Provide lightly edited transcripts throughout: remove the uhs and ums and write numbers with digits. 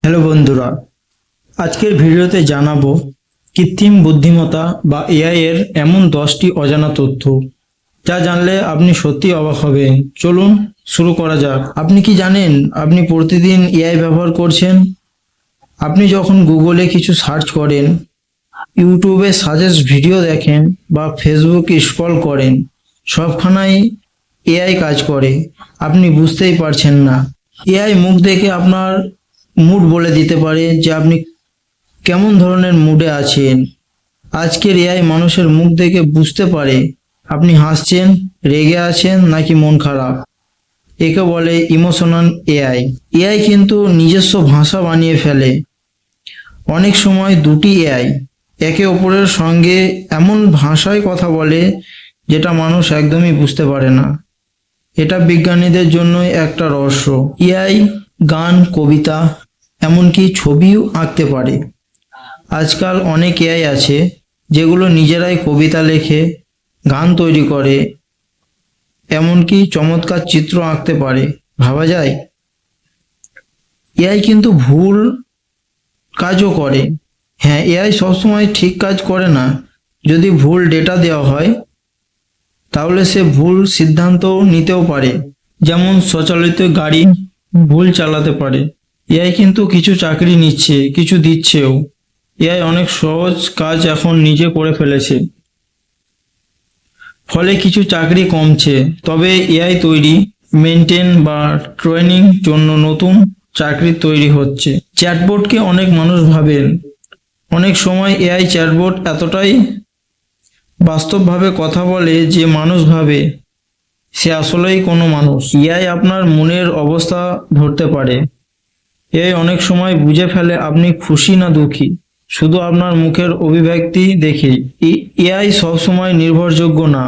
Hello বন্ধুরা, আজকের ভিডিওতে জানাবো কৃত্রিম বুদ্ধিমত্তা বা এআই এর এমন 10টি অজানা তথ্য যা জানলে আপনি সত্যি অবাক হবেন। চলুন শুরু করা যাক। আপনি কি জানেন আপনি প্রতিদিন এআই ব্যবহার করছেন? আপনি যখন গুগলে কিছু সার্চ করেন, ইউটিউবে সাজেস্ট ভিডিও দেখেন বা ফেসবুক স্ক্রল করেন, সবখানেই এআই কাজ করে, আপনি বুঝতেই পারছেন না। এআই মুখ দেখে আপনার মুড বলে দিতে পারে যে আপনি কেমন ধরনের মুডে আছেন। আজকের এআই মানুষের মুখ দেখে বুঝতে পারে আপনি হাসছেন, রেগে আছেন নাকি মন খারাপ। একে বলে ইমোশনাল এআই। এআই কিন্তু নিজস্ব ভাষা বানিয়ে ফেলে। অনেক সময় দুটি এআই একে অপরের সঙ্গে এমন ভাষায় কথা বলে যেটা মানুষ একদমই বুঝতে পারে না। এটা বিজ্ঞানীদের জন্যই একটা রহস্য। এআই গান, কবিতা, এমনকি ছবিও আঁকতে পারে। আজকাল অনেক এআই আছে যেগুলো নিজেরাই কবিতা লেখে, গান তৈরি করে, এমনকি চমৎকার চিত্র আঁকতে পারে। ভাবা যায়? এআই কিন্তু ভুল কাজও করে। হ্যাঁ, এআই সবসময় ঠিক কাজ করে না। যদি ভুল ডেটা দেওয়া হয় তাহলে সে ভুল সিদ্ধান্ত নিতেও পারে। যেমন স্বচালিত গাড়ি ভুল চালাতে পারে। এআই কিন্তু কিছু চাকরি নিচ্ছে, কিছু দিচ্ছেও। এআই অনেক সহজ কাজ এখন নিজে করে ফেলেছে, ফলে কিছু চাকরি কমছে। তবে এআই তৈরি, মেনটেন বা ট্রেনিং জন্য নতুন চাকরি তৈরি হচ্ছে। চ্যাটবটকে অনেক মানুষ ভাবেন, অনেক সময় এআই চ্যাটবট এতটাই বাস্তবভাবে কথা বলে যে মানুষ ভাবে সে আসলেই কোনো মানুষ। এআই আপনার মনের অবস্থা ধরতে পারে। এআই অনেক সময় বুঝে ফেলে আপনি খুশি না দুঃখী, শুধু আপনার মুখের অভিব্যক্তি দেখে। এআই সবসময় নির্ভরযোগ্য না।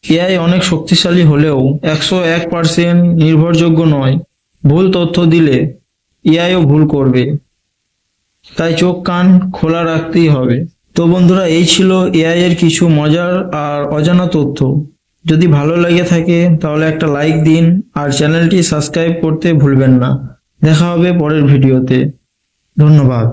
এআই অনেক শক্তিশালী হলেও 101% নির্ভরযোগ্য নয়। ভুল তথ্য দিলে এআইও ভুল করবে, তাই চোখ কান খোলা রাখতেই হবে। তো বন্ধুরা, এই ছিল এআই এর কিছু মজার আর অজানা তথ্য। যদি ভালো লেগে থাকে তাহলে একটা লাইক দিন আর চ্যানেলটি সাবস্ক্রাইব করতে ভুলবেন না। দেখা হবে পরের ভিডিওতে। ধন্যবাদ।